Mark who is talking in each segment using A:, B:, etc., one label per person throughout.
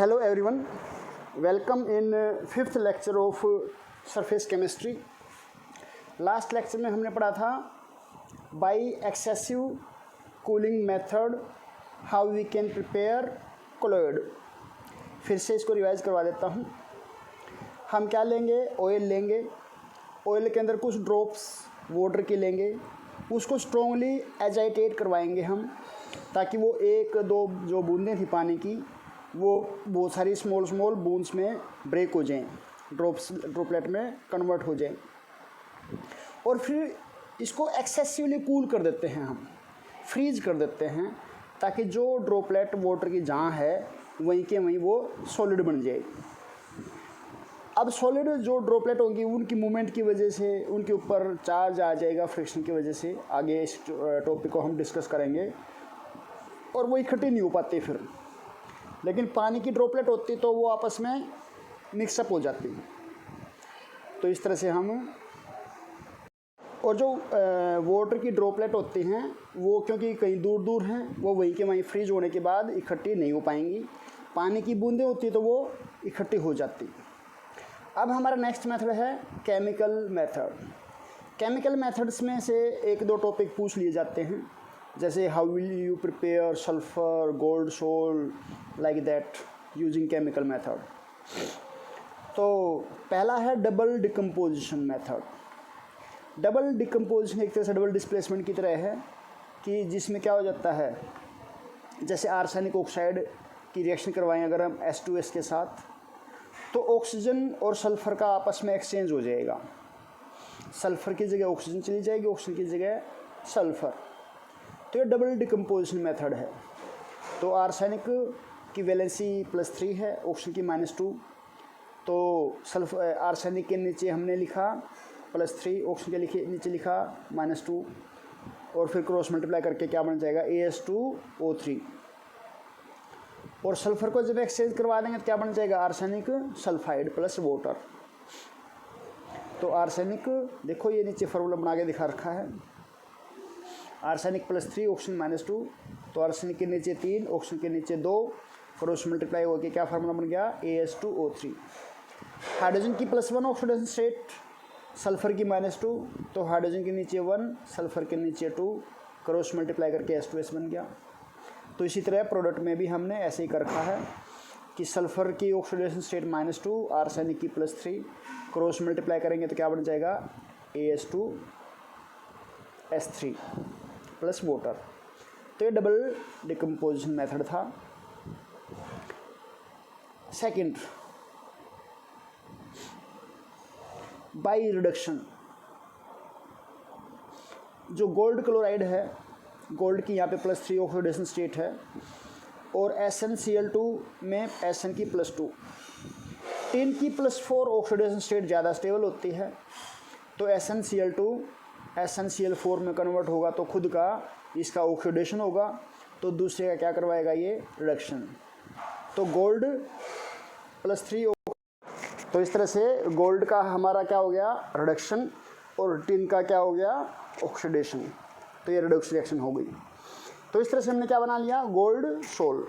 A: Hello everyone, welcome in fifth lecture of surface chemistry. Last lecture में हमने पढ़ा था by excessive cooling method how we can prepare colloid. फिर से इसको रिवाइज करवा देता हूँ. हम क्या लेंगे, ऑयल लेंगे. ऑयल के अंदर कुछ ड्रॉप्स वाटर की लेंगे, उसको स्ट्रॉन्गली एजाइटेट करवाएंगे हम, ताकि वो एक दो जो बूंदें थी पानी की वो बहुत सारी स्मॉल बूंद्स में ब्रेक हो जाएं, ड्रॉपलेट में कन्वर्ट हो जाएं. और फिर इसको एक्सेसिवली कूल कर देते हैं, हम फ्रीज कर देते हैं, ताकि जो ड्रॉपलेट वाटर की जहाँ है वहीं के वहीं वो सॉलिड बन जाए. अब सॉलिड जो ड्रॉपलेट होंगी उनकी मूवमेंट की वजह से उनके ऊपर चार्ज आ जाएगा फ्रिक्शन की वजह से. आगे इस टॉपिक को हम डिस्कस करेंगे. और वो इकट्ठी नहीं हो पाती फिर. लेकिन पानी की ड्रॉपलेट होती तो वो आपस में मिक्सअप हो जाती. तो इस तरह से हम, और जो वाटर की ड्रॉपलेट होती हैं वो क्योंकि कहीं दूर दूर हैं, वो वहीं के वहीं फ्रीज होने के बाद इकट्ठी नहीं हो पाएंगी. पानी की बूंदें होती तो वो इकट्ठी हो जाती. अब हमारा नेक्स्ट मेथड है केमिकल मेथड. केमिकल मेथड्स में से एक दो टॉपिक पूछ लिए जाते हैं, जैसे how will you prepare sulphur, gold sol, like that using chemical method. तो पहला है double decomposition method. Double decomposition एक तरह से डबल डिस्प्लेसमेंट की तरह है, कि जिसमें क्या हो जाता है, जैसे आर्सेनिक ऑक्साइड की रिएक्शन करवाएं अगर हम H2S के साथ, तो ऑक्सीजन और सल्फ़र का आपस में एक्सचेंज हो जाएगा. सल्फ़र की जगह ऑक्सीजन चली जाएगी, ऑक्सीजन की जगह सल्फ़र. तो ये डबल डिकम्पोजिशन मेथड है. तो आर्सेनिक की वैलेंसी +3 है, ऑक्सीजन की -2. तो आर्सेनिक के नीचे हमने लिखा +3, ऑक्सीजन के नीचे लिखा -2, और फिर क्रॉस मल्टीप्लाई करके क्या बन जाएगा, AS2O3. और सल्फ़र को जब एक्सचेंज करवा देंगे तो क्या बन जाएगा, आर्सेनिक सल्फाइड प्लस वाटर. तो आर्सेनिक देखो ये नीचे फार्मूला बना के दिखा रखा है. Arsenic +3, oxygen -2. तो आर्सेनिक के नीचे 3, ऑक्सीजन के नीचे 2, क्रॉस मल्टीप्लाई होकर क्या फार्मूला बन गया, AS2O3. हाइड्रोजन की +1 ऑक्सीडेशन स्टेट, सल्फ़र की -2. तो हाइड्रोजन के नीचे 1, सल्फ़र के नीचे 2, क्रॉस मल्टीप्लाई करके H2S बन गया. तो इसी तरह प्रोडक्ट में भी हमने ऐसे ही कर रखा है कि सल्फ़र की ऑक्सीडेशन स्टेट -2, आर्सेनिक की +3, क्रॉस मल्टीप्लाई करेंगे तो क्या बन जाएगा, AS2S3 प्लस वाटर. तो ये डबल डिकम्पोजिशन मेथड था. Second, by reduction. जो गोल्ड क्लोराइड है, गोल्ड की यहाँ पे +3 ऑक्सीडेशन स्टेट है, और SnCl2 में Sn की +2. टिन की +4 ऑक्सीडेशन स्टेट ज़्यादा स्टेबल होती है. तो SnCl2 SnCl4 में कन्वर्ट होगा तो खुद का इसका ऑक्सीडेशन होगा, तो दूसरे का क्या करवाएगा, ये रिडक्शन. तो गोल्ड +3. तो इस तरह से गोल्ड का हमारा क्या हो गया, रिडक्शन, और टिन का क्या हो गया, ऑक्सीडेशन. तो ये रिडक्स रिएक्शन हो गई. तो इस तरह से हमने क्या बना लिया, गोल्ड सोल.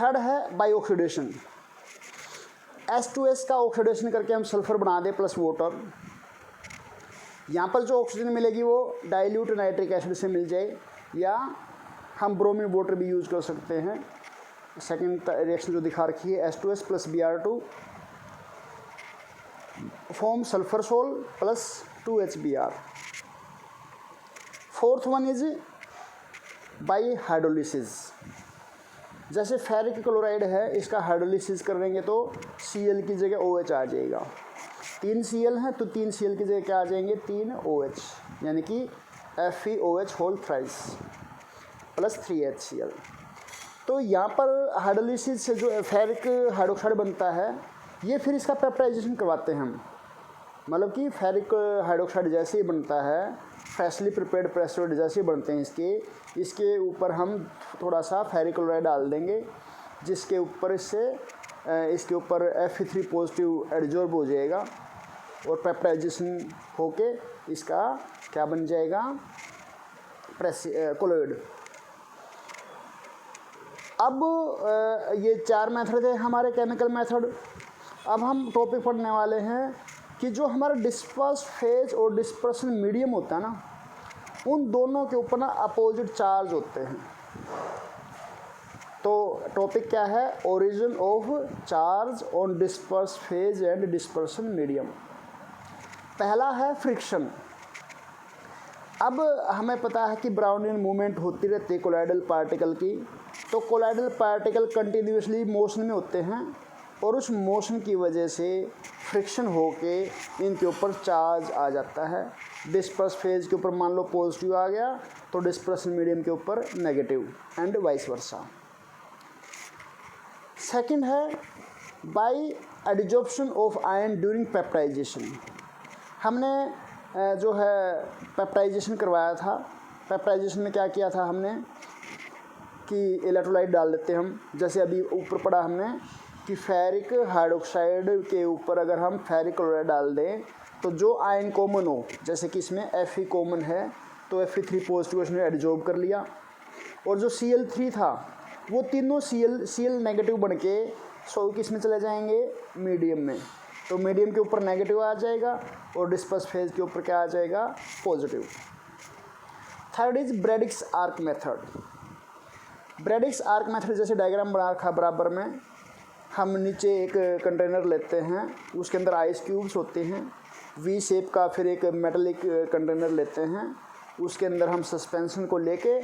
A: थर्ड है बाई ऑक्सीडेशन. H2S का ऑक्सीडेशन करके हम सल्फर बना दें प्लस वाटर. यहाँ पर जो ऑक्सीजन मिलेगी वो डाइल्यूट नाइट्रिक एसिड से मिल जाए, या हम ब्रोमीन वाटर भी यूज़ कर सकते हैं. सेकंड रिएक्शन जो दिखा रखी है, H2S + Br2 form sulphur sol plus 2HBr. Fourth one is by hydrolysis. जैसे फेरिक क्लोराइड है, इसका हाइड्रोलिसिस करेंगे तो Cl की जगह OH आ जाएगा. 3 Cl हैं तो 3 Cl की जगह क्या आ जाएंगे, 3 OH, यानी कि FeOH whole thrice plus 3HCl. तो यहाँ पर हाइड्रोलिसिस से जो फेरिक हाइड्रोक्साइड बनता है, ये फिर इसका पेप्टाइजेशन करवाते हैं हम. मतलब कि फेरिक हाइड्रोक्साइड जैसे ही बनता है, फ्रेशली प्रिपेयर्ड प्रेसिपिटेट जैसे बनते हैं इसके ऊपर हम थोड़ा सा फेरिक क्लोराइड डाल देंगे, जिसके ऊपर इसके ऊपर Fe3 पॉजिटिव एडजॉर्ब हो जाएगा, और पेप्टाइजेशन होके इसका क्या बन जाएगा, कोलॉइड. अब ये 4 मेथड थे हमारे केमिकल मेथड। अब हम टॉपिक पढ़ने वाले हैं कि जो हमारा डिस्पर्स फेज और डिस्पर्सन मीडियम होता है ना, उन दोनों के ऊपर ना अपोजिट चार्ज होते हैं। तो टॉपिक क्या है? Origin of charge on disperse phase and dispersion medium. पहला है फ्रिक्शन। अब हमें पता है कि ब्राउनियन मूवमेंट होती रहती है कोलाइडल पार्टिकल की। तो कोलाइडल पार्टिकल कंटिन्यूसली मोशन में होते हैं और उस मोशन की वजह से फ्रिक्शन होके इनके ऊपर चार्ज आ जाता है। डिस्पर्स फेज के ऊपर मान लो पॉजिटिव आ गया तो डिस्पर्सन मीडियम के ऊपर negative and vice versa. Second है by adsorption of ion during peptization. हमने जो है पेप्टाइजेशन करवाया था। पेप्टाइजेशन में क्या किया था हमने कि इलेक्ट्रोलाइट डाल देते हम, जैसे अभी ऊपर पढ़ा हमने कि फेरिक हाइड्रोक्साइड के ऊपर अगर हम फेरिक क्लोराइड डाल दें तो जो आयन कॉमन हो, जैसे कि इसमें Fe कॉमन है तो Fe3 पॉजिटिव उसने एडजॉर्ब कर लिया, और जो Cl3 था वो तीनों Cl नेगेटिव बन के किस में चले जाएंगे? मीडियम में। तो मीडियम के ऊपर नेगेटिव आ जाएगा और डिस्पर्स फेज के ऊपर क्या आ जाएगा? Positive. Third is Bredig's arc method. Bredig's arc method जैसे डायग्राम बना रखा बराबर में, हम नीचे एक कंटेनर लेते हैं, उसके अंदर आइस क्यूब्स होते हैं वी शेप का, फिर एक मेटलिक कंटेनर लेते हैं, उसके अंदर हम सस्पेंशन को लेके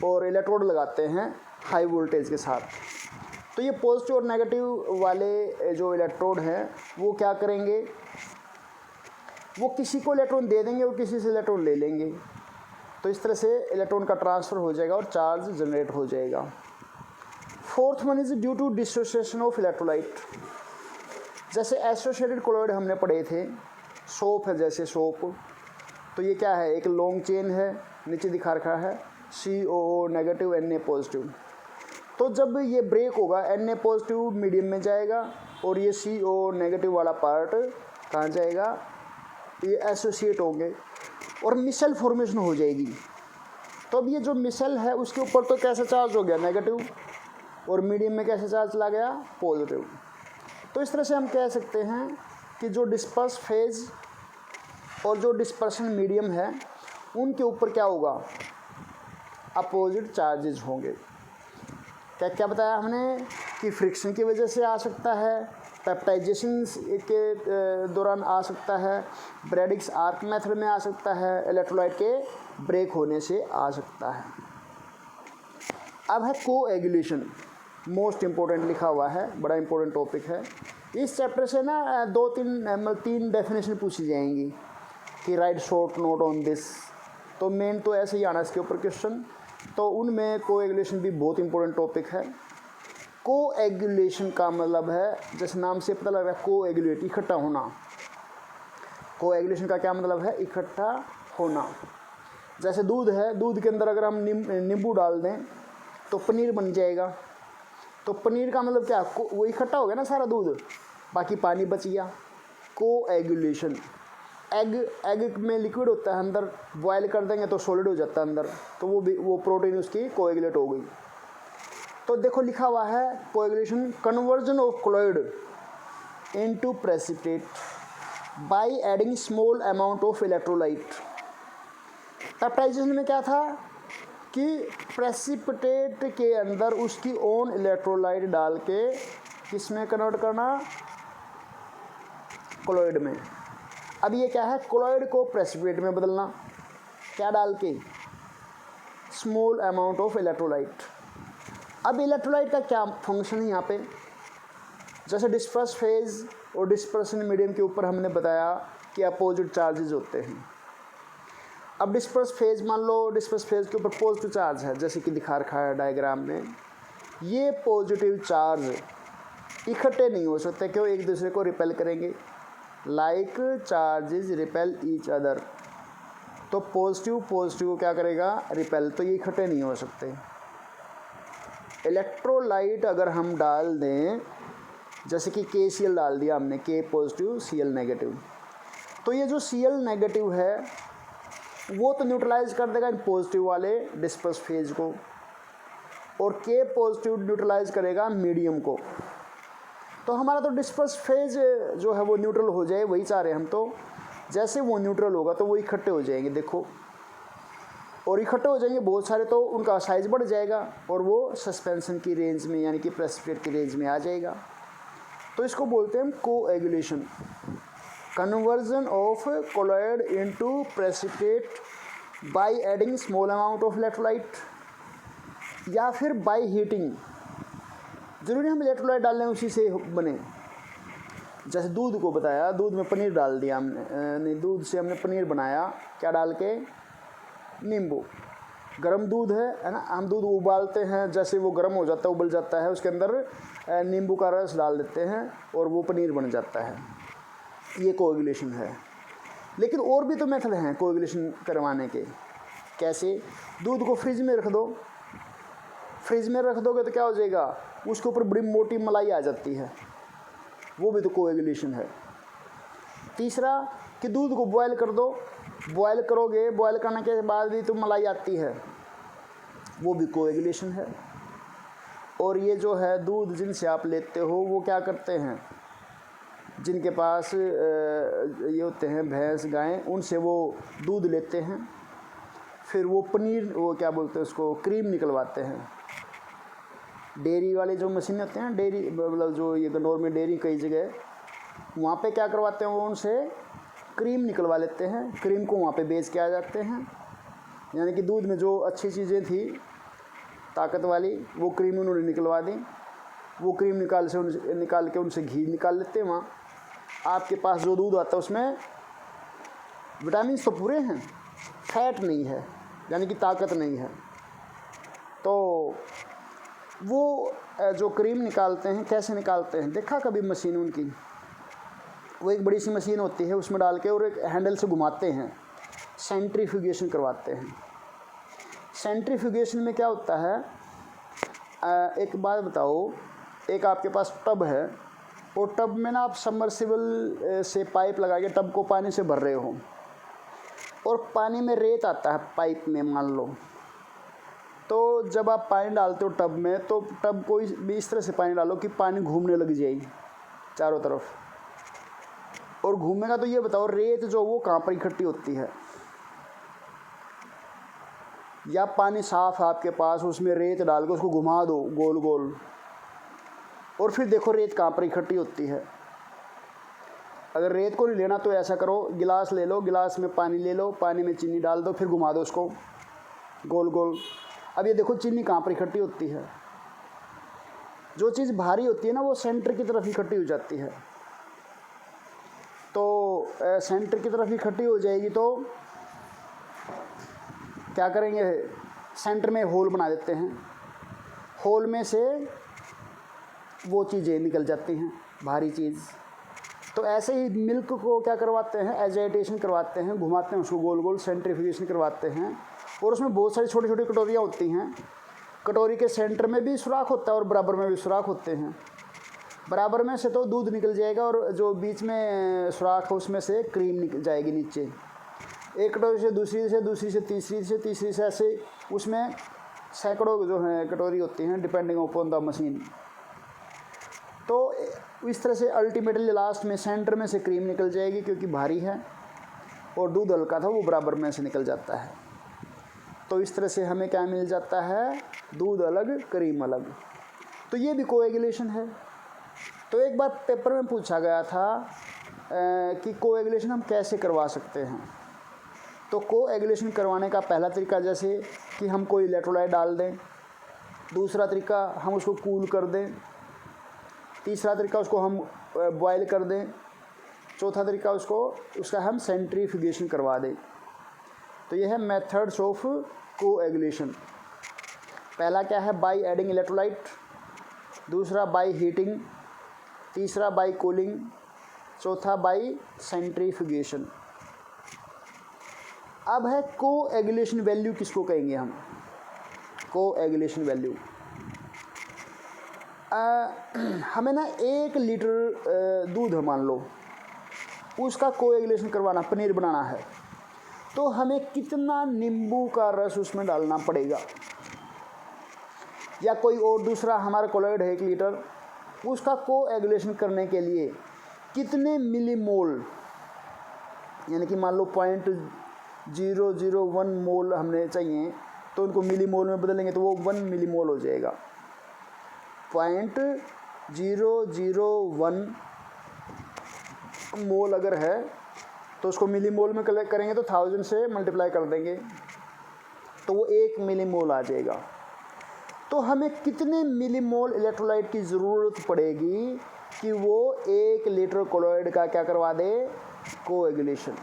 A: और इलेक्ट्रोड लगाते हैं हाई वोल्टेज के साथ। तो ये पॉजिटिव और नेगेटिव वाले जो इलेक्ट्रोड हैं वो क्या करेंगे? वो किसी को इलेक्ट्रॉन दे देंगे और किसी से इलेक्ट्रॉन ले लेंगे। तो इस तरह से इलेक्ट्रॉन का ट्रांसफ़र हो जाएगा और चार्ज जनरेट हो जाएगा। Fourth one is due to dissociation of electrolyte. जैसे एसोसिएटेड कोलॉइड हमने पढ़े थे, सोप है जैसे सोप, तो ये क्या है? एक लॉन्ग चेन है, नीचे दिखा रखा है COO नेगेटिव Na पॉजिटिव। तो जब ये ब्रेक होगा Na पॉजिटिव मीडियम में जाएगा और ये COO नेगेटिव वाला पार्ट कहाँ जाएगा? ये एसोसिएट होंगे और मिसल फॉर्मेशन हो जाएगी। तो अब ये जो मिसल है उसके ऊपर तो कैसा चार्ज हो गया? नेगेटिव, और मीडियम में कैसे चार्ज चला गया? पॉजिटिव। तो इस तरह से हम कह सकते हैं कि जो डिस्पर्स फेज और जो डिस्पर्सन मीडियम है उनके ऊपर क्या होगा? अपोजिट चार्जेस होंगे। क्या क्या बताया हमने कि फ्रिक्शन की वजह से आ सकता है, पेप्टाइजेशन के दौरान आ सकता है, ब्रेडिक्स आर्क मेथड में आ सकता है, इलेक्ट्रोलाइट के ब्रेक होने से आ सकता है। अब है कोएगुलेशन, मोस्ट इम्पोर्टेंट लिखा हुआ है, बड़ा इम्पोर्टेंट टॉपिक है। इस चैप्टर से ना तीन डेफिनेशन पूछी जाएंगी कि right short note on this. तो मेन तो ऐसे ही आना इसके ऊपर क्वेश्चन। तो उनमें कोएगुलेशन भी बहुत इम्पोर्टेंट टॉपिक है। कोएगुलेशन का मतलब है, जैसे नाम से पता लग रहा है, कोएगुलेट, इकट्ठा होना। कोएगुलेशन का क्या मतलब है? इकट्ठा होना। जैसे दूध है, दूध के अंदर अगर हम नींबू डाल दें तो पनीर बन जाएगा। तो पनीर का मतलब क्या? वो इकट्ठा हो गया ना सारा दूध, बाकी पानी बच गया। कोएगुलेशन। एग में लिक्विड होता है, अंदर बॉयल कर देंगे तो सॉलिड हो जाता है अंदर, तो वो प्रोटीन उसकी कोएगुलेट हो गई। तो देखो लिखा हुआ है coagulation, conversion of chloride into precipitate by adding small amount of electrolyte. Peptization में क्या था कि प्रेसिपिटेट के अंदर उसकी ओन इलेक्ट्रोलाइट डाल के किस में कन्वर्ट करना? क्लोराइड में। अब ये क्या है? क्लोराइड को प्रेसिपिटेट में बदलना, क्या डाल के? Small amount of electrolyte. अब इलेक्ट्रोलाइट का क्या फंक्शन है यहाँ पे? जैसे डिस्पर्स फेज और डिस्पर्सन मीडियम के ऊपर हमने बताया कि अपोजिट चार्जेस होते हैं। अब डिस्पर्स फेज, मान लो डिस्पर्स फेज के ऊपर पॉजिटिव चार्ज है, जैसे कि दिखा रखा है डायग्राम में। ये पॉजिटिव चार्ज इकट्ठे नहीं हो सकते, क्यों? एक दूसरे को रिपेल करेंगे। Like charges repel each other. तो पॉजिटिव को क्या करेगा? रिपेल। तो ये इकट्ठे नहीं हो सकते। इलेक्ट्रोलाइट अगर हम डाल दें, जैसे कि KCl डाल दिया हमने, K पॉजिटिव Cl नेगेटिव, तो ये जो Cl नेगेटिव है वो तो न्यूट्रलाइज कर देगा इन पॉजिटिव वाले डिस्पर्स फेज को। और K पॉजिटिव न्यूट्रलाइज करेगा मीडियम को। तो हमारा तो डिस्पर्स फेज जो है वो न्यूट्रल हो जाए, वही चाह रहे हैं हम। तो जैसे वो न्यूट्रल होगा तो वो इकट्ठे हो जाएंगे, देखो, और इकट्ठे हो जाएंगे बहुत सारे, तो उनका साइज बढ़ जाएगा और वो सस्पेंशन की रेंज में यानी कि प्रेसिपिटेट की रेंज में आ जाएगा। तो इसको बोलते हैं हम coagulation, conversion of colloid into precipitate by adding small amount of electrolyte, या फिर बाय हीटिंग। जरूरी हम इलेक्ट्रोलाइट डाल लें उसी से बने। जैसे दूध को बताया, दूध में पनीर डाल दिया हमने, नहीं, दूध से हमने पनीर बनाया, क्या डाल के, नींबू। गर्म दूध है ना, हम दूध उबालते हैं, जैसे वो गर्म हो जाता है, उबल जाता है, उसके अंदर नींबू का रस डाल देते हैं और वो पनीर बन जाता है। ये कोएगुलेशन है। लेकिन और भी तो मेथड हैं कोएगुलेशन करवाने के। कैसे? दूध को फ्रिज में रख दो, फ्रिज में रख दोगे तो क्या हो जाएगा, उसके ऊपर बड़ी मोटी मलाई आ जाती है, वो भी तो कोएगुलेशन है। तीसरा कि दूध को बॉयल कर दो, बॉयल करोगे, बॉयल करने के बाद भी तो मलाई आती है, वो भी कोएगुलेशन है। और ये जो है दूध जिनसे आप लेते हो वो क्या करते हैं, जिनके पास ये होते हैं भैंस गायें, उनसे वो दूध लेते हैं, फिर वो पनीर, वो क्या बोलते हैं उसको, क्रीम निकलवाते हैं। डेयरी वाले जो मशीनें होते हैं, डेयरी मतलब जो ये गन्नौर में डेयरी कई जगह, वहाँ पे क्या करवाते हैं, वो उनसे क्रीम निकलवा लेते हैं, क्रीम को वहाँ पे बेच के आ जाते हैं। यानी कि दूध में जो अच्छी चीज़ें थी ताकत वाली, वो क्रीम उन्होंने निकलवा दी, वो क्रीम निकाल के उनसे घी निकाल लेते हैं। वहाँ आपके पास जो दूध आता है उसमें विटामिन तो पूरे हैं, फैट नहीं है, यानी कि ताकत नहीं है। तो वो जो क्रीम निकालते हैं, कैसे निकालते हैं, देखा कभी मशीन उनकी? वो एक बड़ी सी मशीन होती है, उसमें डाल के और एक हैंडल से घुमाते हैं, सेंट्रीफ्यूगेशन करवाते हैं। सेंट्रीफ्यूगेशन में क्या होता है, एक बात बताओ, एक आपके पास टब है और टब में ना आप सबमर्सिबल से पाइप लगा के टब को पानी से भर रहे हो और पानी में रेत आता है पाइप में, मान लो। तो जब आप पानी डालते हो टब में, तो टब को इस तरह से पानी डालो कि पानी घूमने लग जाए चारों तरफ, और घूमेगा तो ये बताओ रेत जो वो कहाँ पर इकट्ठी होती है? या पानी साफ है आपके पास, उसमें रेत डाल के उसको घुमा दो गोल गोल, और फिर देखो रेत कहाँ पर इकट्ठी होती है। अगर रेत को नहीं लेना तो ऐसा करो, गिलास ले लो, गिलास में पानी ले लो, पानी में चीनी डाल दो, फिर घुमा दो उसको गोल गोल। अब ये देखो चीनी कहाँ पर इकट्ठी होती है। जो चीज़ भारी होती है ना, वो सेंटर की तरफ इकट्ठी हो जाती है। तो सेंटर की तरफ इकट्ठी हो जाएगी तो क्या करेंगे, सेंटर में होल बना देते हैं, होल में से वो चीज़ें निकल जाती हैं, भारी चीज़। तो ऐसे ही मिल्क को क्या करवाते हैं, एजाइटेशन करवाते हैं, घुमाते हैं उसको गोल गोल, सेंट्रीफ्यूगेशन करवाते हैं। और उसमें बहुत सारी छोटी छोटी कटोरियाँ होती हैं, कटोरी के सेंटर में भी सुराख होता है और बराबर में भी सुराख होते हैं। बराबर में से तो दूध निकल जाएगा और जो बीच में सुराख है उसमें से क्रीम निकल जाएगी नीचे। एक कटोरी से दूसरी से, दूसरी से तीसरी से, तीसरी से, ऐसे उसमें सैकड़ों जो हैं कटोरी होती हैं, डिपेंडिंग अपॉन द मशीन। तो इस तरह से अल्टीमेटली लास्ट में सेंटर में से क्रीम निकल जाएगी, क्योंकि भारी है और दूध हल्का था, वो बराबर में से निकल जाता है। तो इस तरह से हमें क्या मिल जाता है, दूध अलग क्रीम अलग। तो ये भी कोएगुलेशन है। तो एक बार पेपर में पूछा गया था कि कोएगुलेशन हम कैसे करवा सकते हैं। तो कोएगुलेशन करवाने का पहला तरीका, जैसे कि हम कोई इलेक्ट्रोलाइट डाल दें। दूसरा तरीका, हम उसको कूल कर दें। तीसरा तरीका, उसको हम बॉयल कर दें। चौथा तरीका, उसका हम सेंट्रीफ्यूगेशन करवा दें। तो ये है मेथड्स ऑफ कोएगुलेशन। पहला क्या है, बाय एडिंग इलेक्ट्रोलाइट। दूसरा बाय हीटिंग। तीसरा बाय कूलिंग। चौथा बाय सेंट्रीफ्यूगेशन। अब है कोएगुलेशन वैल्यू, किसको कहेंगे हम, कोएगुलेशन वैल्यू। हमें ना 1 लीटर दूध है मान लो, उसका कोएगुलेशन करवाना, पनीर बनाना है, तो हमें कितना नींबू का रस उसमें डालना पड़ेगा। या कोई और दूसरा हमारा कोलॉइड है 1 लीटर, उसका कोएगुलेशन करने के लिए कितने मिलीमोल, यानी कि मान लो 0.001 मोल हमने चाहिए, तो उनको मिलीमोल में बदलेंगे तो वो 1 मिलीमोल हो जाएगा। 0.001 मोल अगर है तो उसको मिलीमोल में करेंगे तो 1000 से मल्टीप्लाई कर देंगे तो वो 1 मिलीमोल आ जाएगा। तो हमें कितने मिलीमोल इलेक्ट्रोलाइट की ज़रूरत पड़ेगी कि वो 1 लीटर कोलॉइड का क्या करवा दे, कोएगुलेशन,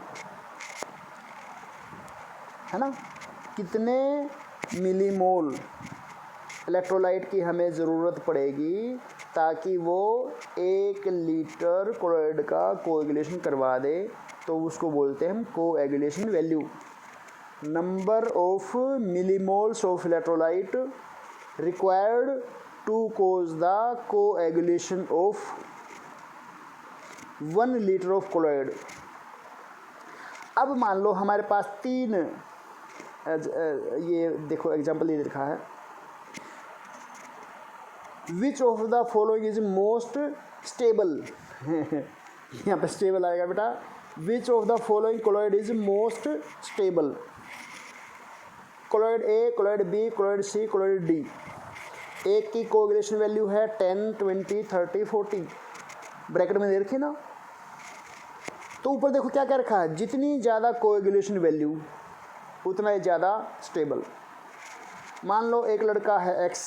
A: है ना। कितने मिलीमोल इलेक्ट्रोलाइट की हमें ज़रूरत पड़ेगी ताकि वो 1 लीटर कोलॉइड का कोएगुलेशन करवा दे, तो उसको बोलते हैं हम coagulation value. Number of millimoles of electrolyte required to cause the coagulation of 1 liter of colloid। अब मान लो हमारे पास 3, ये देखो एग्जांपल ये लिखा है, which of the following is most stable यहाँ पे स्टेबल आएगा बेटा, which of the following colloid is most stable, colloid A, colloid B, colloid C, colloid D. एक की कोएगुलेशन वैल्यू है 10, 20, 30, 40, ब्रैकेट में दे रखी ना। तो ऊपर देखो क्या क्या रखा है, जितनी ज़्यादा कोएगुलेशन वैल्यू उतना ही ज़्यादा स्टेबल। मान लो एक लड़का है X,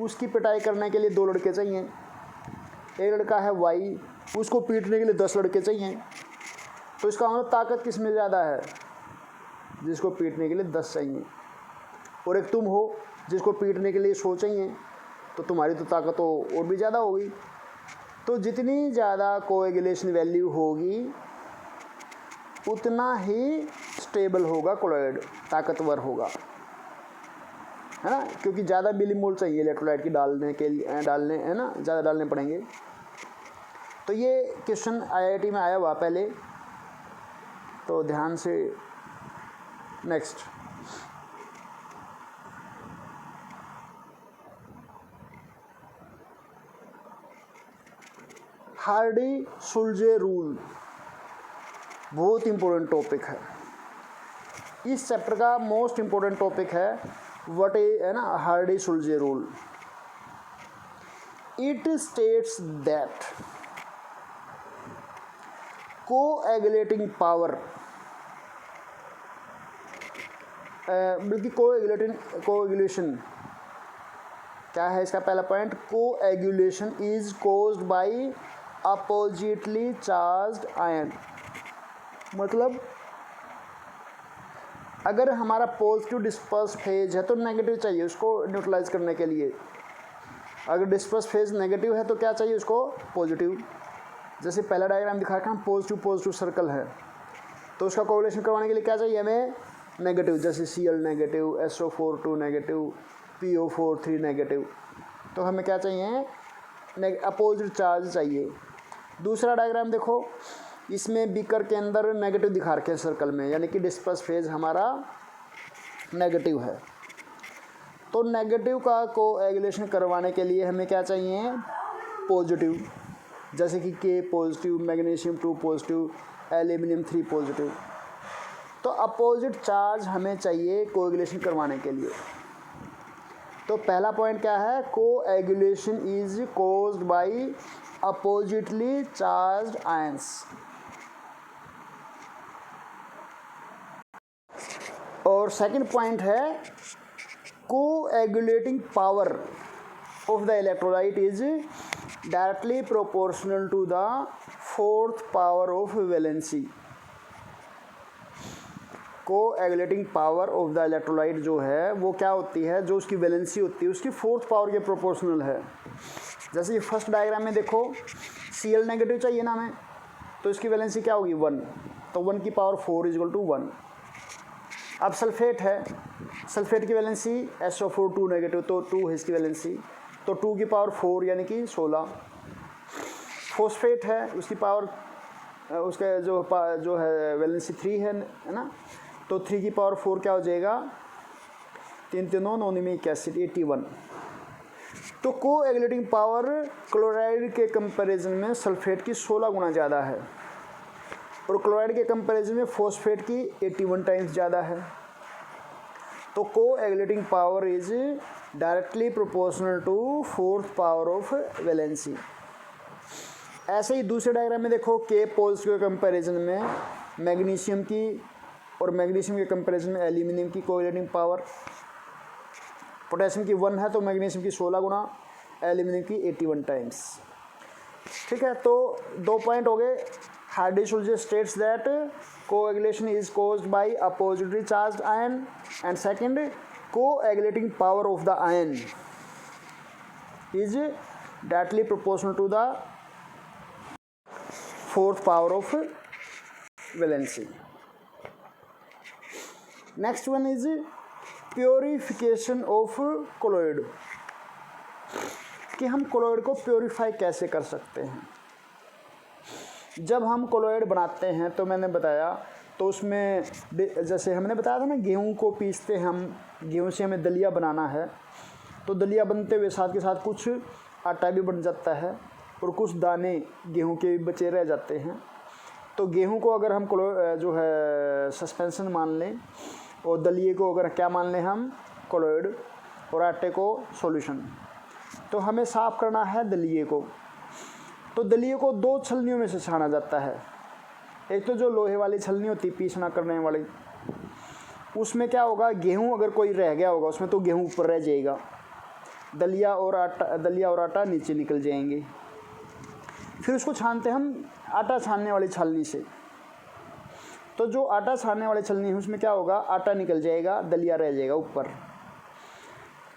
A: उसकी पिटाई करने के लिए 2 लड़के चाहिए। एक लड़का है Y, उसको पीटने के लिए 10 लड़के चाहिए। तो इसका मतलब ताकत किस में ज़्यादा है, जिसको पीटने के लिए 10 चाहिए। और एक तुम हो जिसको पीटने के लिए 100 चाहिए, तो तुम्हारी तो ताकत तो और भी ज़्यादा होगी। तो जितनी ज़्यादा कोएगुलेशन वैल्यू होगी उतना ही स्टेबल होगा कोलॉइड, ताकतवर होगा, है ना, क्योंकि ज़्यादा मिलीमोल चाहिए इलेक्ट्रोलाइट की डालने के लिए, डालने, है ना, ज़्यादा डालने पड़ेंगे। तो ये क्वेश्चन IIT में आया हुआ पहले, तो ध्यान से। नेक्स्ट, हार्डी-सुल्जे रूल बहुत इंपॉर्टेंट टॉपिक है। इस चैप्टर का मोस्ट इंपॉर्टेंट टॉपिक है व्हाट इज, है ना, Hardy Schulze rule. It states that coagulating power, बल्कि कोएगुलेशन क्या है इसका पहला point, coagulation is caused by oppositely charged ion. मतलब अगर हमारा पॉजिटिव डिस्पर्स फेज है तो नेगेटिव चाहिए उसको न्यूट्रलाइज करने के लिए। अगर डिस्पर्स फेज नेगेटिव है तो क्या चाहिए उसको, पॉजिटिव। जैसे पहला डायग्राम दिखा रखा है, पॉजिटिव पॉजिटिव सर्कल है, तो उसका कोरिलेशन करवाने के लिए क्या चाहिए हमें, नेगेटिव। जैसे Cl negative, SO4 2 negative, PO4 3 negative. तो हमें क्या चाहिए, अपोजिट चार्ज चाहिए। दूसरा डायग्राम देखो, इसमें बीकर के अंदर नेगेटिव दिखा रखे हैं सर्कल में, यानी कि डिस्पर्स फेज हमारा नेगेटिव है। तो नेगेटिव का कोएगुलेशन करवाने के लिए हमें क्या चाहिए, पॉजिटिव। जैसे कि K positive, magnesium 2 positive, aluminium 3 positive. तो अपोजिट चार्ज हमें चाहिए कोएगुलेशन करवाने के लिए। तो पहला पॉइंट क्या है, coagulation is caused by oppositely charged ions. और सेकंड पॉइंट है coagulating power of the electrolyte is directly proportional to the 4th power of valency. Coagulating power of the electrolyte जो है वो क्या होती है, जो उसकी वैलेंसी होती है उसकी 4th पावर के प्रोपोर्शनल है। जैसे ये फर्स्ट डायग्राम में देखो, Cl नेगेटिव चाहिए ना हमें, तो इसकी वैलेंसी क्या होगी 1, तो 1 की पावर 4 = 1। अब सल्फेट है, सल्फेट की वैलेंसी SO4 2 नेगेटिव, तो 2 है इसकी वैलेंसी, तो 2 की पावर 4 यानी कि 16। फॉस्फेट है, उसकी पावर, उसका जो है वैलेंसी 3 है ना, तो 3 की पावर 4 क्या हो जाएगा, 3 3 9 9 एसिड 81। तो कोएगुलेटिंग पावर क्लोराइड के कंपैरिजन में सल्फेट की 16 गुना ज़्यादा है और क्लोराइड के कंपैरिजन में फॉस्फेट की 81 टाइम्स ज़्यादा है। तो coagulating power is directly proportional to 4th power of valency. ऐसे ही दूसरे डायग्राम में देखो, के पोल्स के कंपैरिजन में मैग्नीशियम की और मैग्नीशियम के कंपैरिजन में एल्यूमिनियम की कोएगुलेटिंग पावर, पोटेशियम की 1 है तो मैग्नीशियम की 16 गुना, एल्यूमिनियम की 81 टाइम्स। ठीक है, तो 2 पॉइंट हो गए। Hardy-Schulze states that coagulation is caused by a positively charged ion, and second, coagulating power of the ion is directly proportional to the 4th power of valency. Next one is purification of colloid, कि हम colloid को purify कैसे कर सकते हैं। जब हम colloid बनाते हैं तो मैंने बताया, तो उसमें जैसे हमने बताया था ना, गेहूं को पीसते हैं हम, गेहूं से हमें दलिया बनाना है, तो दलिया बनते हुए साथ के साथ कुछ आटा भी बन जाता है और कुछ दाने गेहूं के भी बचे रह जाते हैं। तो गेहूं को अगर हम जो है सस्पेंशन मान लें और दलिए को अगर क्या मान लें हम कोलोइड और आटे को सॉल्यूशन, तो हमें साफ़ करना है दलिए को। तो दलिए को 2 छलनियों में से छाना जाता है। एक तो जो लोहे वाली छलनी होती है पीसना करने वाली, उसमें क्या होगा, गेहूं अगर कोई रह गया होगा उसमें तो गेहूं ऊपर रह जाएगा, दलिया और आटा नीचे निकल जाएंगे। फिर उसको छानते हम आटा छानने वाली छलनी से। तो जो आटा छानने वाली छलनी है उसमें क्या होगा, आटा निकल जाएगा, दलिया रह जाएगा ऊपर।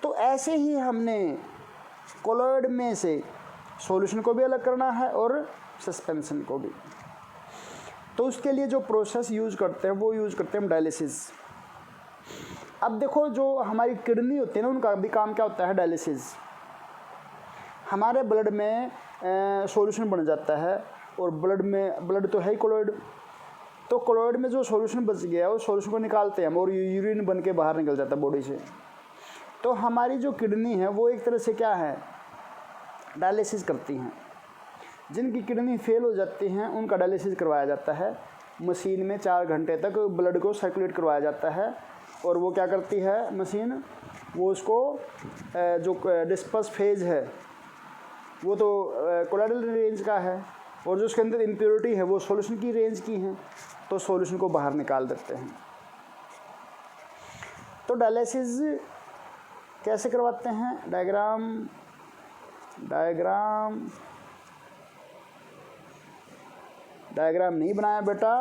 A: तो ऐसे ही हमने कोलोइड में से सॉल्यूशन को भी अलग करना है और सस्पेंशन को भी। तो उसके लिए जो प्रोसेस यूज़ करते हैं वो यूज़ करते हैं हम डायलिसिस। अब देखो, जो हमारी किडनी होती है ना, उनका भी काम क्या होता है, डायलिसिस। हमारे ब्लड में सॉल्यूशन बन जाता है और ब्लड तो है ही कोलोइड, तो कोलोइड में जो सॉल्यूशन बच गया वो सॉल्यूशन को निकालते हैं हम और यूरिन बन के बाहर निकल जाता है बॉडी से। तो हमारी जो किडनी है वो एक तरह से क्या है, डायलिसिस करती हैं। जिनकी किडनी फेल हो जाती हैं उनका डायलिसिस करवाया जाता है मशीन में। 4 घंटे तक ब्लड को सर्कुलेट करवाया जाता है और वो क्या करती है मशीन, वो उसको जो डिस्पर्स फेज है वो तो कोलोइडल रेंज का है और जो उसके अंदर इम्प्योरिटी है वो सॉल्यूशन की रेंज की हैं, तो सॉल्यूशन को बाहर निकाल देते हैं। तो डायलिसिस कैसे करवाते हैं, डायग्राम नहीं बनाया बेटा।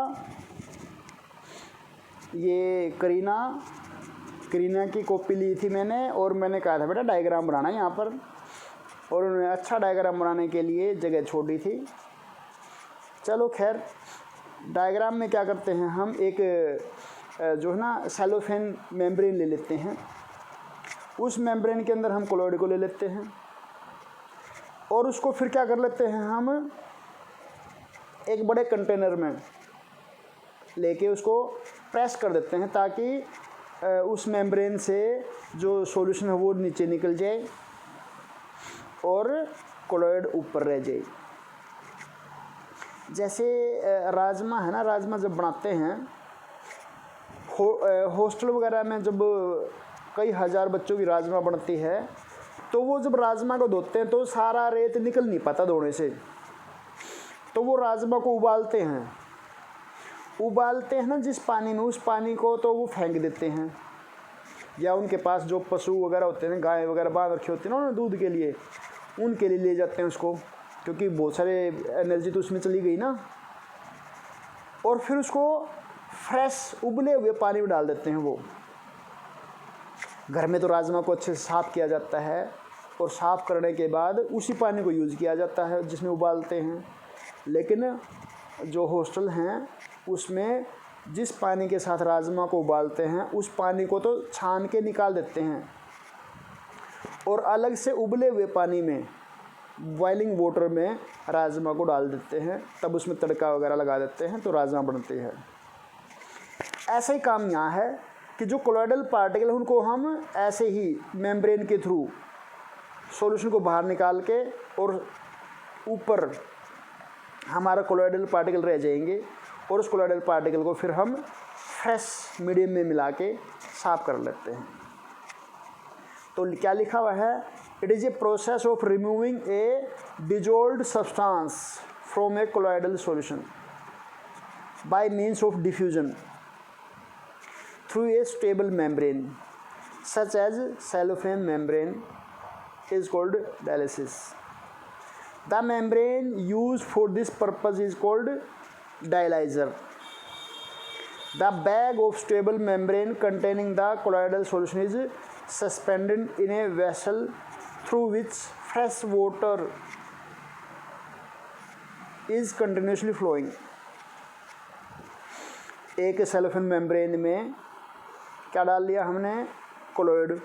A: ये करीना की कॉपी ली थी मैंने और मैंने कहा था बेटा डायग्राम बनाना है यहाँ पर, और उन्होंने अच्छा डायग्राम बनाने के लिए जगह छोड़ी थी। चलो खैर, डायग्राम में क्या करते हैं हम, एक जो है ना सेलोफेन मेम्ब्रेन ले लेते हैं। उस मेम्ब्रेन के अंदर हम कोलोइड को ले लेते हैं और उसको फिर क्या कर लेते हैं, हम एक बड़े कंटेनर में लेके उसको प्रेस कर देते हैं ताकि उस मेम्ब्रेन से जो सॉल्यूशन है वो नीचे निकल जाए और कोलोइड ऊपर रह जाए। जैसे राजमा है ना, राजमा जब बनाते हैं हॉस्टल वगैरह में, जब कई हज़ार बच्चों की राजमा बनती है, तो वो जब राजमा को धोते हैं तो सारा रेत निकल नहीं पाता धोने से, तो वो राजमा को उबालते हैं ना जिस पानी में, उस पानी को तो वो फेंक देते हैं, या उनके पास जो पशु वगैरह होते हैं, गाय वगैरह बांध रखी होती है ना दूध के लिए, उनके लिए ले जाते हैं उसको, क्योंकि बहुत सारे एनर्जी तो उसमें चली गई ना। और फिर उसको फ्रेश उबले हुए पानी में डाल देते हैं। वो घर में तो राजमा को अच्छे से साफ़ किया जाता है और साफ़ करने के बाद उसी पानी को यूज़ किया जाता है जिसमें उबालते हैं। लेकिन जो हॉस्टल हैं उसमें जिस पानी के साथ राजमा को उबालते हैं उस पानी को तो छान के निकाल देते हैं और अलग से उबले हुए पानी में, बॉइलिंग वाटर में राजमा को डाल देते हैं, तब उसमें तड़का वगैरह लगा देते हैं तो राजमा बनती है। ऐसा ही काम यहाँ है कि जो कोलोइडल पार्टिकल है उनको हम ऐसे ही मेम्ब्रेन के थ्रू सॉल्यूशन को बाहर निकाल के और ऊपर हमारा कोलॉइडल पार्टिकल रह जाएंगे और उस कोलॉइडल पार्टिकल को फिर हम फ्रेश मीडियम में मिला के साफ कर लेते हैं। तो क्या लिखा हुआ है, it is a process of removing a dissolved substance from a colloidal solution by means of diffusion through a stable membrane such as cellophane membrane is called dialysis. The membrane used for this purpose is called dialyzer. The bag of stable membrane containing the colloidal solution is suspended in a vessel through which fresh water is continuously flowing. एक cellophane membrane में क्या डाल दिया हमने, colloid,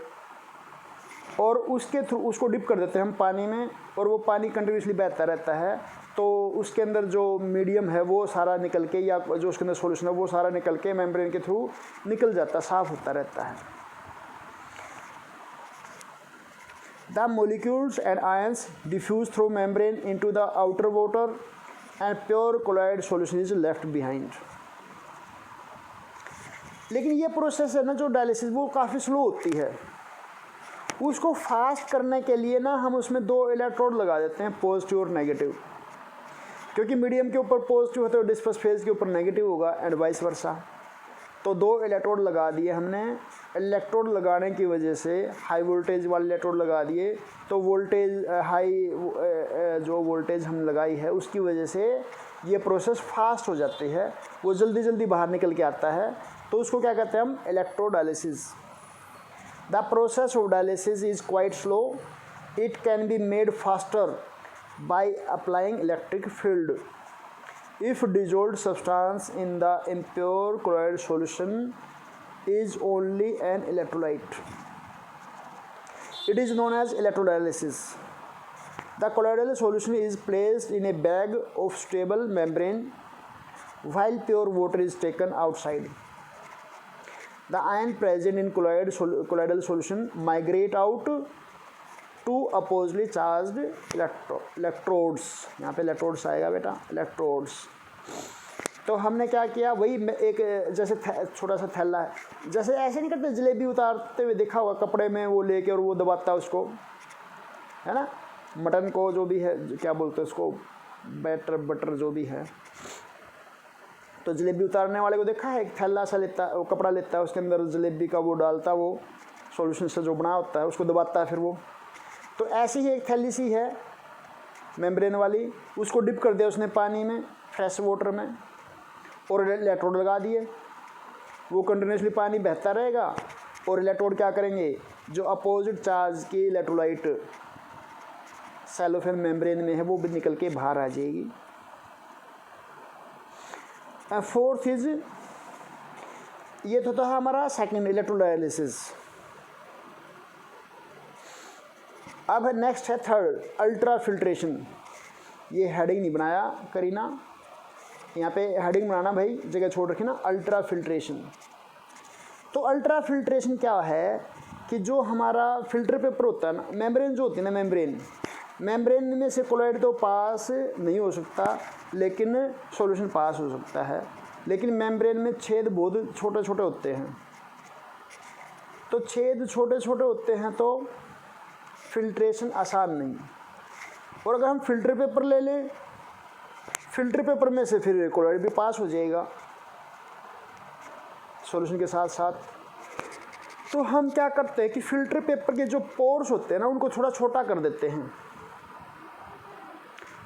A: और उसके through उसको dip कर देते हैं हम पानी में और वो पानी कंटिन्यूसली बहता रहता है। तो उसके अंदर जो मीडियम है वो सारा निकल के, या जो उसके अंदर सॉल्यूशन है वो सारा निकल के मेम्ब्रेन के थ्रू निकल जाता, साफ होता रहता है। The molecules and ions diffuse through membrane into the outer water and pure colloid solution is left behind. लेकिन ये प्रोसेस है ना जो डायलिसिस, वो काफ़ी स्लो होती है। उसको फास्ट करने के लिए ना हम उसमें 2 इलेक्ट्रोड लगा देते हैं, पॉजिटिव और नेगेटिव, क्योंकि मीडियम के ऊपर पॉजिटिव होता है और डिस्पर्स फेज के ऊपर नेगेटिव होगा एंड वाइस वर्सा। तो 2 इलेक्ट्रोड लगा दिए हमने। इलेक्ट्रोड लगाने की वजह से हाई वोल्टेज वाले इलेक्ट्रोड लगा दिए, तो वोल्टेज जो वोल्टेज हम लगाई है उसकी वजह से ये प्रोसेस फास्ट हो जाती है, वो जल्दी जल्दी बाहर निकल के आता है। तो उसको क्या कहते हैं हम, electrodialysis. The process of dialysis is quite slow. It can be made faster by applying electric field. If dissolved substance in the impure colloid solution is only an electrolyte, it is known as electrodialysis. The colloidal solution is placed in a bag of stable membrane while pure water is taken outside. The ion present in colloidal solution migrate out to oppositely charged electrodes. यहाँ पे electrodes आएगा बेटा, electrodes। तो हमने क्या किया, वही एक जैसे छोटा सा थैला है, जैसे ऐसे नहीं करते जलेबी उतारते हुए देखा होगा कपड़े में, वो लेके और वो दबाता है उसको, है ना, मटन को जो भी है क्या बोलते हैं उसको, बटर जो भी है। तो जलेबी उतारने वाले को देखा है, एक थैला सा लेता है, वो कपड़ा लेता है, उसके अंदर जलेबी का वो डालता है, वो सॉल्यूशन से जो बना होता है उसको दबाता है फिर वो। तो ऐसी ही एक थैली सी है मेम्ब्रेन वाली, उसको डिप कर दिया उसने पानी में, फ्रेश वाटर में, और इलेक्ट्रोड लगा दिए। वो कंटिन्यूसली पानी बहता रहेगा और इलेक्ट्रोड क्या करेंगे, जो अपोजिट चार्ज की इलेक्ट्रोलाइट सेलोफेन मेम्ब्रेन में है वो भी निकल के बाहर आ जाएगी। फोर्थ इज, ये तो था हमारा सेकंड इलेक्ट्रोडायलिसिस। अब नेक्स्ट है थर्ड, अल्ट्रा फिल्ट्रेशन। ये हेडिंग नहीं बनाया करीना, यहाँ पे हेडिंग बनाना भाई, जगह छोड़ रखी ना, अल्ट्रा फिल्ट्रेशन। तो अल्ट्रा फिल्ट्रेशन क्या है कि जो हमारा फिल्टर पेपर होता है ना, मेम्ब्रेन जो होती है ना, मेम्ब्रेन में से कोलॉइड तो पास नहीं हो सकता, लेकिन सॉल्यूशन पास हो सकता है। लेकिन मेम्ब्रेन में छेद बहुत छोटे छोटे होते हैं, तो छेद छोटे छोटे होते हैं तो फिल्ट्रेशन आसान नहीं। और अगर हम फिल्टर पेपर ले लें, फिल्टर पेपर में से फिर कोलॉइड भी पास हो जाएगा सॉल्यूशन के साथ साथ। तो हम क्या करते हैं कि फिल्टर पेपर के जो पोर्स होते हैं ना, उनको थोड़ा छोटा कर देते हैं,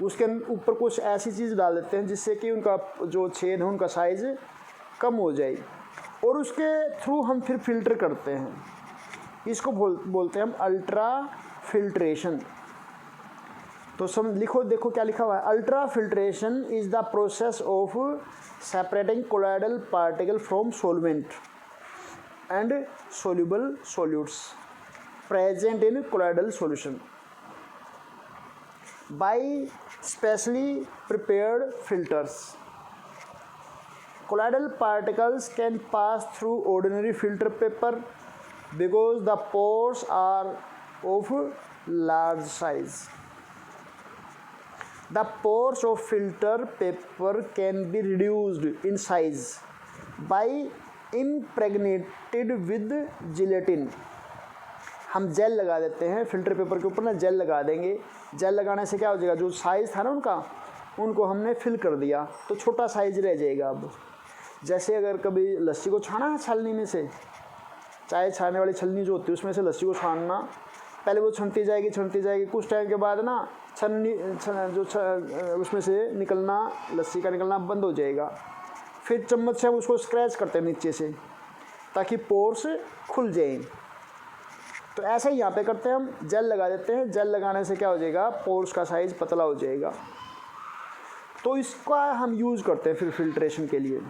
A: उसके ऊपर कुछ ऐसी चीज़ डाल देते हैं जिससे कि उनका जो छेद है उनका साइज़ कम हो जाए, और उसके थ्रू हम फिर फिल्टर करते हैं। इसको बोलते हैं हम अल्ट्रा फिल्ट्रेशन। तो सब लिखो, देखो क्या लिखा हुआ है, ultra filtration is the process of separating colloidal particle from solvent and soluble solutes present in colloidal solution by specially prepared filters. Colloidal particles can pass through ordinary filter paper because the pores are of large size. The pores of filter paper can be reduced in size by impregnated with gelatin. हम jail लगा देते हैं filter paper के ऊपर ना, jail लगा देंगे। Jail लगाने से क्या हो जाएगा, जो साइज़ था ना उनको हमने फिल कर दिया तो छोटा साइज रह जाएगा। अब जैसे अगर कभी लस्सी को छाना है छलनी में से, चाय छाने वाली छलनी जो होती है उसमें से लस्सी को छानना, पहले वो छनती जाएगी, कुछ टाइम के बाद ना उसमें से निकलना, लस्सी का निकलना बंद हो जाएगा। फिर चम्मच से हम उसको स्क्रैच करते हैं नीचे से ताकि पोर्स खुल जाएं। तो ऐसा ही यहाँ पे करते हैं, हम जेल लगा देते हैं। जेल लगाने से क्या हो जाएगा, पोर्स का साइज़ पतला हो जाएगा। तो इसका हम यूज़ करते हैं फिर फिल्ट्रेशन के लिए।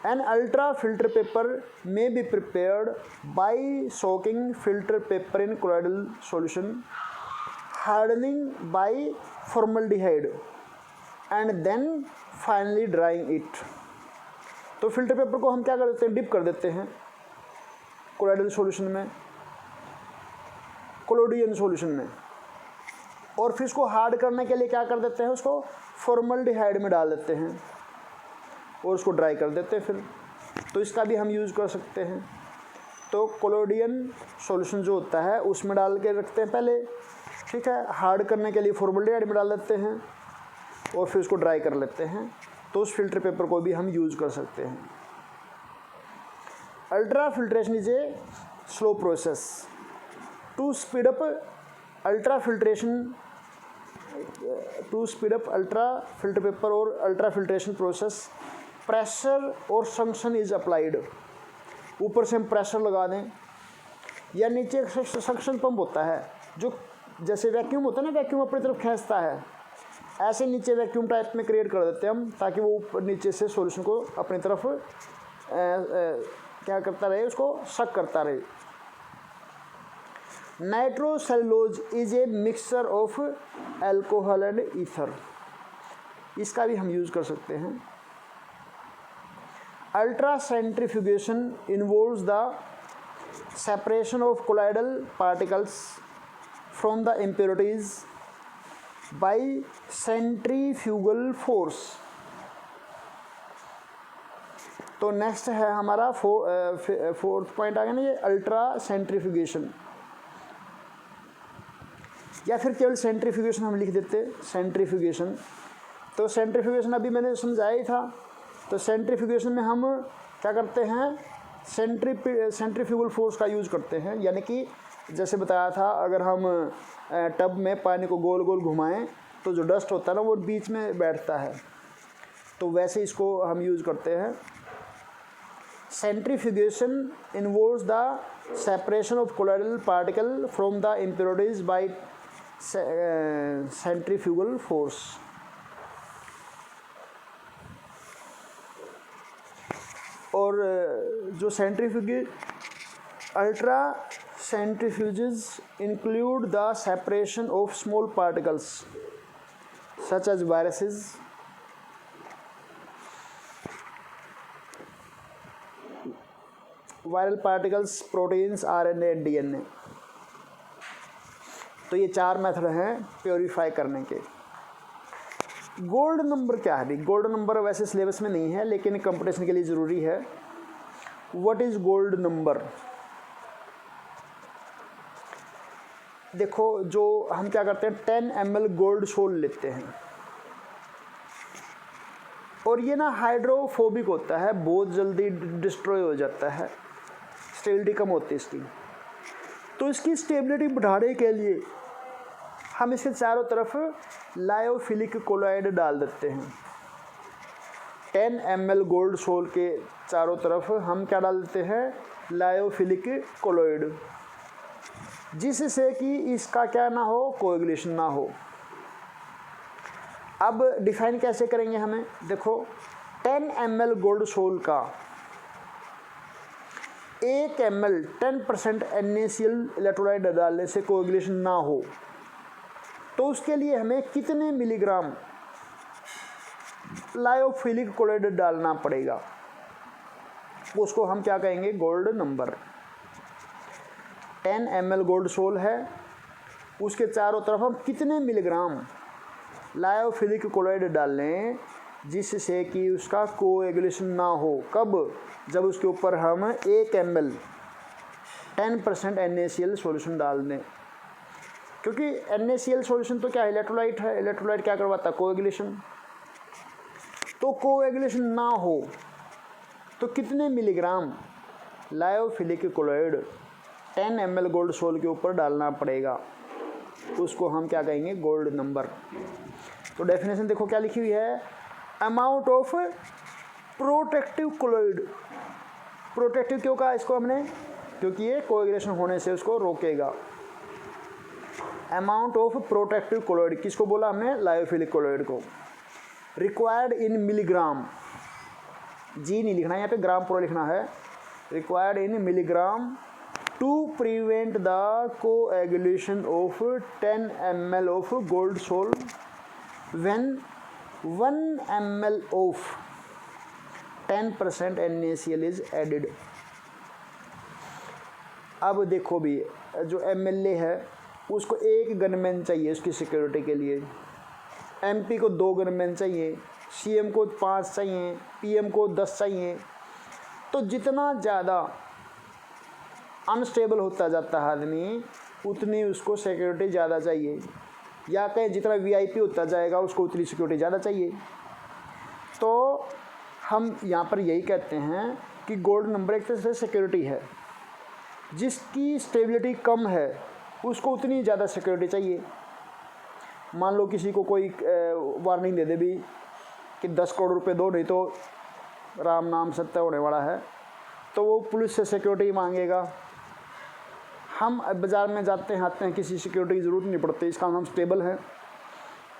A: An ultra filter paper may be prepared by soaking filter paper in colloidal solution, hardening by formaldehyde and then finally drying it. तो फिल्टर पेपर को हम क्या कर देते हैं, डिप कर देते हैं कोलोइडल सॉल्यूशन में, कोलोडियन सॉल्यूशन में, और फिर इसको हार्ड करने के लिए क्या कर देते हैं, उसको फॉर्मल्डिहाइड में डाल देते हैं और उसको ड्राई कर देते हैं फिर। तो इसका भी हम यूज़ कर सकते हैं। तो कोलोडियन सॉल्यूशन जो होता है उसमें डाल के रखते हैं पहले, ठीक है, हार्ड करने के लिए फॉर्मल्डिहाइड में डाल देते हैं और फिर उसको ड्राई कर लेते हैं। तो उस फिल्टर पेपर को भी हम यूज़ कर सकते हैं। Ultra filtration is a slow process. To speed up ultra filtration, to speed up ultra filter paper और अल्ट्रा फिल्ट्रेशन प्रोसेस, प्रेशर और सक्शन इज अप्लाइड। ऊपर से हम प्रेशर लगा दें या नीचे सक्शन पंप होता है, जो जैसे वैक्यूम होता है ना, वैक्यूम अपनी तरफ खींचता है, ऐसे नीचे वैक्यूम टाइप में क्रिएट कर देते हैं हम, ताकि वो ऊपर नीचे से सॉल्यूशन को अपनी तरफ क्या करता रहे, उसको सक करता रहे। Nitrocellulose is a mixture of alcohol and ether. इसका भी हम यूज़ कर सकते हैं। Ultra centrifugation involves the separation of colloidal particles from the impurities by centrifugal force. तो नेक्स्ट है हमारा फोर्थ पॉइंट आ गया ना, ये अल्ट्रा सेंट्रीफ्यूगेशन, या फिर केवल सेंट्रीफ्यूगेशन हम लिख देते, सेंट्रीफ्यूगेशन। तो सेंट्रीफ्यूगेशन अभी मैंने समझाया ही था। तो सेंट्रीफ्यूगेशन में हम क्या करते हैं, सेंट्रीफ्यूगल फोर्स का यूज़ करते हैं। यानी कि जैसे बताया था, अगर हम टब में पानी को गोल गोल घुमाएं तो जो डस्ट होता है ना वो बीच में बैठता है, तो वैसे इसको हम यूज़ करते हैं। Centrifugation involves the separation of colloidal particle from the impurities by centrifugal force. और जो ultra centrifuges include the separation of small particles such as viruses, viral particles, proteins, RNA, DNA. तो ये 4 मेथड हैं purify करने के। Gold number क्या है? Gold number वैसे सिलेबस में नहीं है, लेकिन कंपटीशन के लिए ज़रूरी है। What is gold number? देखो, जो हम क्या करते हैं, 10 ml गोल्ड सोल लेते हैं, और ये ना हाइड्रोफोबिक होता है, बहुत जल्दी डिस्ट्रॉय हो जाता है, स्टेबिलिटी कम होती है इसकी। तो इसकी स्टेबिलिटी बढ़ाने के लिए हम इसके चारों तरफ लायोफिलिक कोलॉइड डाल देते हैं। 10 ml गोल्ड सोल के चारों तरफ हम क्या डाल देते हैं, लायोफिलिक कोलॉइड, जिससे कि इसका क्या ना हो, कोएगुलेशन ना हो। अब डिफाइन कैसे करेंगे हमें, देखो 10 ml गोल्ड सोल का 1 ml 10% NaCl इलेक्ट्रोलाइट डालने से कोएगुलेशन ना हो, तो उसके लिए हमें कितने मिलीग्राम लायोफिलिक कोलॉइड डालना पड़ेगा, उसको हम क्या कहेंगे, gold number. 10 ml gold sol है, उसके चारों तरफ हम कितने मिलीग्राम लायोफिलिक कोलॉइड डाल लें जिससे कि उसका कोएगुलेशन ना हो। कब? जब उसके ऊपर हम 1 ml 10% NaCl सॉल्यूशन डाल दें, क्योंकि NaCl सॉल्यूशन तो क्या है, इलेक्ट्रोलाइट है। इलेक्ट्रोलाइट क्या करवाता है? कोएगुलेशन। तो कोएगुलेशन ना हो तो कितने milligram lyophilic colloid 10 ml gold sol के ऊपर डालना पड़ेगा, उसको हम क्या कहेंगे? Gold number. तो डेफिनेशन देखो क्या लिखी हुई है, amount of protective colloid. Protective क्यों कहा इसको हमने? क्योंकि ये कोएगुलेशन होने से उसको रोकेगा। अमाउंट ऑफ प्रोटेक्टिव कोलॉइड किसको बोला हमने? लायोफिलिक कोलॉइड को। रिक्वायर्ड इन मिलीग्राम, जी नहीं लिखना है यहाँ पे, ग्राम पूरा लिखना है। Required in milligram to prevent the coagulation of 10 ml of gold sol when 1 ml of 10% NaCl is added। अब देखो भी, जो MLA है उसको 1 गनमैन चाहिए उसकी सिक्योरिटी के लिए, MP को 2 गनमैन चाहिए, CM को 5 चाहिए, PM को 10 चाहिए। तो जितना ज़्यादा अनस्टेबल होता जाता है आदमी, उतनी उसको सिक्योरिटी ज़्यादा चाहिए, या कहें जितना VIP होता जाएगा उसको उतनी सिक्योरिटी ज़्यादा चाहिए। तो हम यहाँ पर यही कहते हैं कि गोल्ड नंबर एक तरह से सिक्योरिटी है, जिसकी स्टेबिलिटी कम है उसको उतनी ज़्यादा सिक्योरिटी चाहिए। मान लो किसी को कोई वार्निंग दे दे भी कि 10 करोड़ रुपए दो, नहीं तो राम नाम सत्य होने वाला है, तो वो पुलिस से सिक्योरिटी मांगेगा। हम बाज़ार में जाते हैं आते हैं, किसी सिक्योरिटी की ज़रूरत नहीं पड़ती, इसका हम स्टेबल हैं,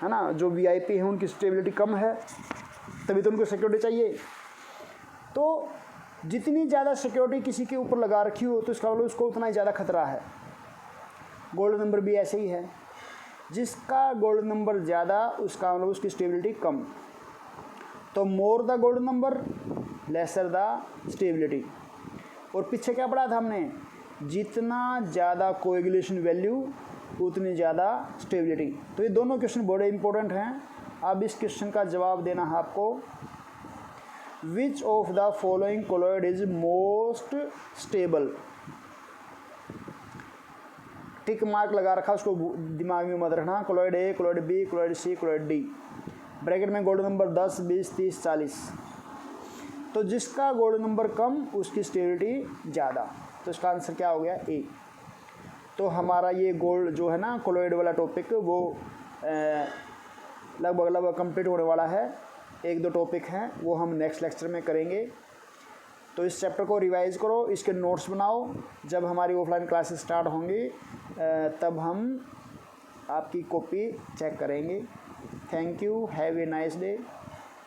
A: है ना। जो VIP हैं उनकी स्टेबिलिटी कम है, तभी तो उनको सिक्योरिटी चाहिए। तो जितनी ज़्यादा सिक्योरिटी किसी के ऊपर लगा रखी हो तो इसका मतलब उसको उतना ही ज़्यादा खतरा है। गोल्ड नंबर भी ऐसे ही है, जिसका गोल्ड नंबर ज़्यादा उसका मतलब उसकी स्टेबिलिटी कम। तो more the gold number lesser the stability. और पीछे क्या पढ़ा था हमने? जितना ज़्यादा कोएगुलेशन वैल्यू उतनी ज़्यादा स्टेबिलिटी। तो ये दोनों क्वेश्चन बड़े इंपॉर्टेंट हैं। अब इस क्वेश्चन का जवाब देना है आपको, विच of the following colloid is most stable. Tick mark लगा रखा, उसको दिमाग में मत रखना। Colloid A, colloid B, colloid C, colloid D। Bracket में गोल्ड नंबर 10, 20, 30, 40। तो जिसका गोल्ड नंबर कम उसकी स्टेबिलिटी ज़्यादा। तो इसका आंसर क्या हो गया? A। तो हमारा ये गोल्ड जो है ना कोलॉइड वाला टॉपिक, वो लगभग कंप्लीट होने वाला है। 1-2 टॉपिक हैं वो हम नेक्स्ट लेक्चर में करेंगे। तो इस चैप्टर को रिवाइज़ करो, इसके नोट्स बनाओ। जब हमारी ऑफलाइन क्लासेस स्टार्ट होंगी तब हम आपकी कॉपी चेक करेंगे। Thank you, have a nice day.